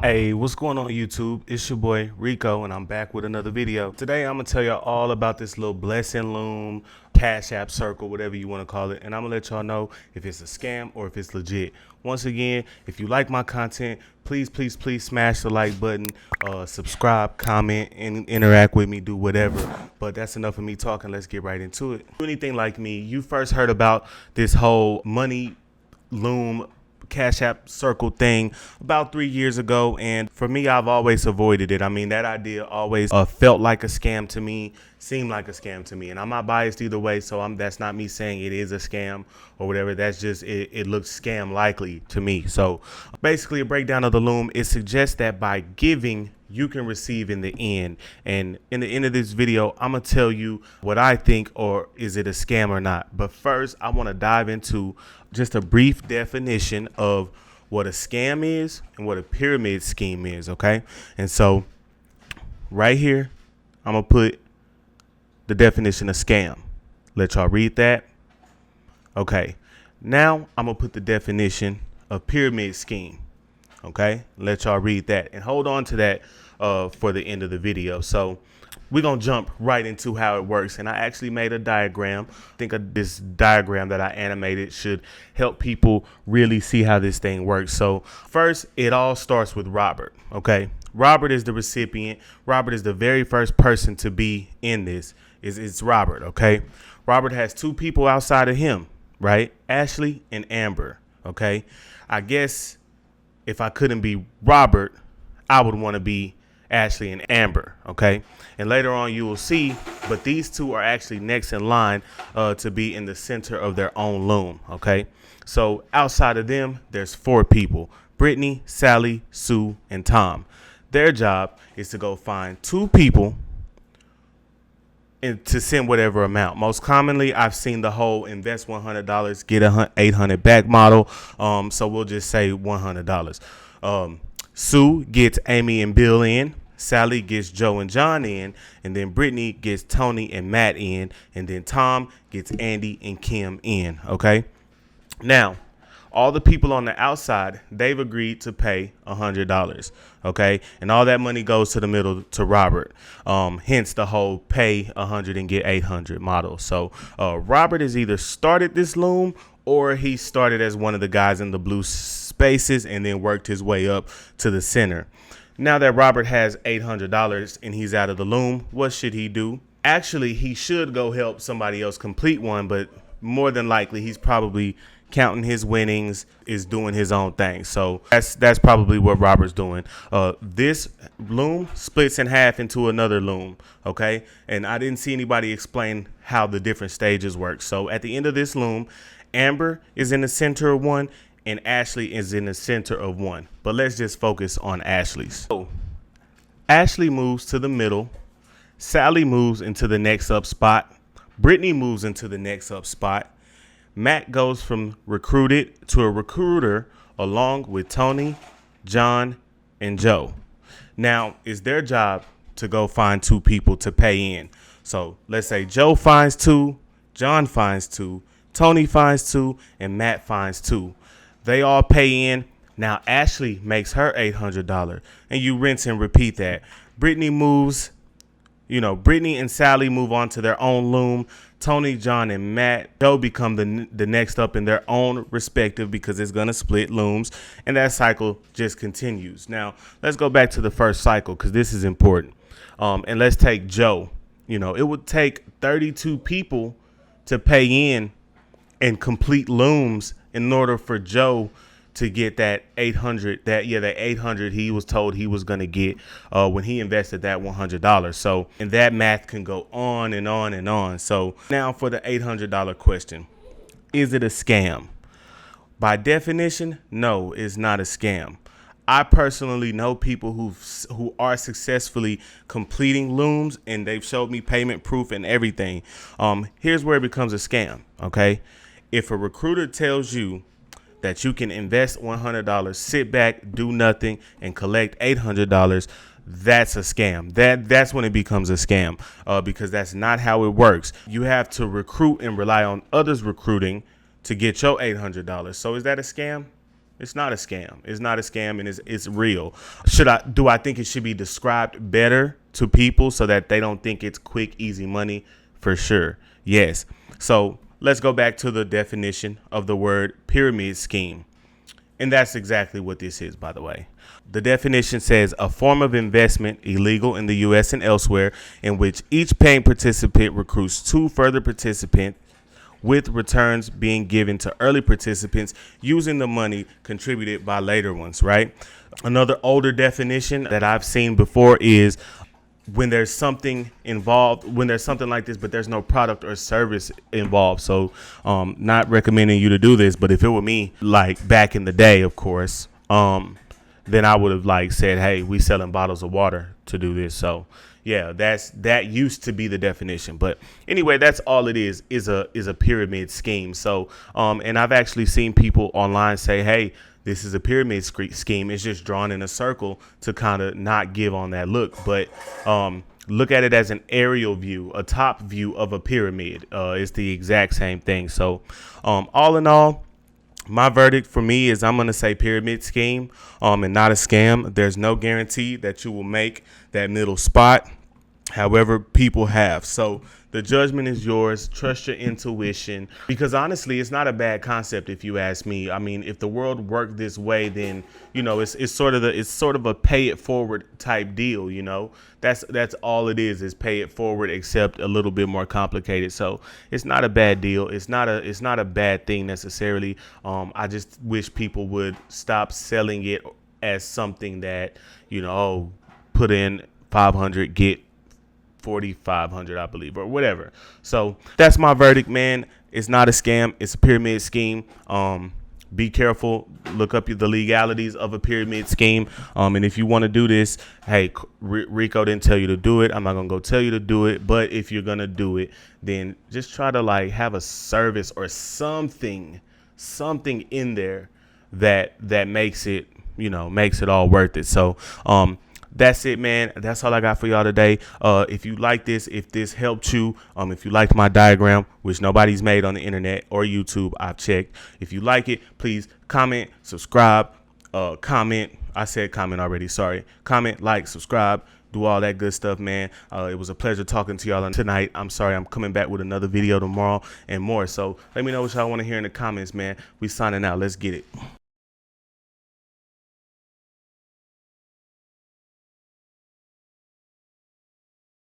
Hey, what's going on YouTube? It's your boy Rico and I'm back with another video. Today I'm gonna tell y'all all about this little blessing loom, cash app circle, whatever you want to call it, and I'm gonna let y'all know if it's a scam or if it's legit. Once again, if you like my content, please smash the like button, subscribe, comment, and interact with me, do whatever. But that's enough of me talking. Let's get right into it. Anything like me, you first heard about this whole money loom cash app circle thing about 3 years ago, and for me, I've always avoided it. I mean, that idea always felt like a scam to me, seemed like a scam to me, and I'm not biased either way, so that's not me saying it is a scam or whatever. That's just it looks scam likely to me. So basically, a breakdown of the loom, it suggests that by giving you can receive in the end. And in the end of this video, I'm gonna tell you what I think, or is it a scam or not. But first, I want to dive into just a brief definition of what a scam is and what a pyramid scheme is. Okay, and so right here, I'm gonna put the definition of scam. Let y'all read that. Okay, now I'm gonna put the definition of pyramid scheme. Okay, let y'all read that and hold on to that for the end of the video. So we're gonna jump right into how it works, and I actually made a diagram. I think this diagram that I animated should help people really see how this thing works. So first, it all starts with Robert. Okay, Robert is the recipient. Robert is the very first person to be in this. It's Robert. Okay, Robert has two people outside of him, right? Ashley and Amber. Okay, I guess if I couldn't be Robert, I would want to be Ashley and Amber. Okay, and later on you will see, but these two are actually next in line to be in the center of their own loom. Okay, so outside of them, there's four people: Brittany, Sally, Sue, and Tom. Their job is to go find two people and to send whatever amount. Most commonly, I've seen the whole invest $100, get $800 back model. So we'll just say $100. Sue gets Amy and Bill in. Sally gets Joe and John in, and then Brittany gets Tony and Matt in, and then Tom gets Andy and Kim in. Okay. Now, all the people on the outside, they've agreed to pay $100. Okay, and all that money goes to the middle to Robert. Hence the whole pay 100 and get 800 model. So Robert has either started this loom, or he started as one of the guys in the blue spaces and then worked his way up to the center. Now that Robert has $800 and he's out of the loom, what should he do? Actually, he should go help somebody else complete one, but more than likely he's probably counting his winnings, is doing his own thing. So that's probably what Robert's doing. This loom splits in half into another loom. Okay, and I didn't see anybody explain how the different stages work. So at the end of this loom, Amber is in the center of one and Ashley is in the center of one. But let's just focus on Ashley's. So Ashley moves to the middle. Sally moves into the next up spot. Brittany moves into the next up spot. Matt goes from recruited to a recruiter along with Tony, John, and Joe. Now, it's their job to go find two people to pay in. So let's say Joe finds two, John finds two, Tony finds two, and Matt finds two. They all pay in. Now Ashley makes her $800, and you rinse and repeat that. Brittany moves. Brittany and Sally move on to their own loom. Tony, John, and Matt, Joe become the next up in their own respective, because it's going to split looms. And that cycle just continues. Now, let's go back to the first cycle, because this is important. And let's take Joe. It would take 32 people to pay in and complete looms in order for Joe to get that 800, that 800 he was told he was going to get when he invested that $100. So, and that math can go on and on and on. So now for the $800 question, is it a scam? By definition, no, it's not a scam. I personally know people who are successfully completing looms, and they've showed me payment proof and everything. Here's where it becomes a scam. Okay. If a recruiter tells you that you can invest $100, sit back, do nothing, and collect $800, that's a scam. That's when it becomes a scam, because that's not how it works. You have to recruit and rely on others recruiting to get your $800. So is that a scam? It's not a scam. It's not a scam, and it's real. Do I think it should be described better to people so that they don't think it's quick, easy money? For sure. Yes. So let's go back to the definition of the word pyramid scheme. And that's exactly what this is, by the way. The definition says a form of investment illegal in the U.S. and elsewhere in which each paying participant recruits two further participants with returns being given to early participants using the money contributed by later ones, right? Another older definition that I've seen before is when there's something involved, when there's something like this, but there's no product or service involved. So not recommending you to do this, but if it were me, like back in the day, of course, then I would have like said, hey, we selling bottles of water to do this. So yeah, that used to be the definition. But anyway, that's all it is a pyramid scheme. So and I've actually seen people online say, hey, this is a pyramid scheme. It's just drawn in a circle to kind of not give on that look. But look at it as an aerial view, a top view of a pyramid. It's the exact same thing. So all in all, my verdict for me is I'm going to say pyramid scheme and not a scam. There's no guarantee that you will make that middle spot. However, people have. So the judgment is yours. Trust your intuition, because honestly, it's not a bad concept if you ask me. I mean, if the world worked this way, then it's sort of a pay it forward type deal. That's all it is pay it forward, except a little bit more complicated. So it's not a bad deal. It's not a bad thing necessarily. I just wish people would stop selling it as something that put in 500, get 4,500, I believe, or whatever. So that's my verdict, man. It's not a scam. It's a pyramid scheme. Be careful. Look up the legalities of a pyramid scheme. And if you want to do this, hey, Rico didn't tell you to do it. I'm not going to go tell you to do it. But if you're going to do it, then just try to like have a service or something in there that makes it, makes it all worth it. So, that's it, man. That's all I got for y'all today. If you like this, if this helped you, if you liked my diagram, which nobody's made on the internet or YouTube, I've checked. If you like it, please comment, subscribe, comment. I said comment already. Sorry. Comment, like, subscribe, do all that good stuff, man. It was a pleasure talking to y'all tonight. I'm sorry. I'm coming back with another video tomorrow and more. So let me know what y'all want to hear in the comments, man. We signing out. Let's get it.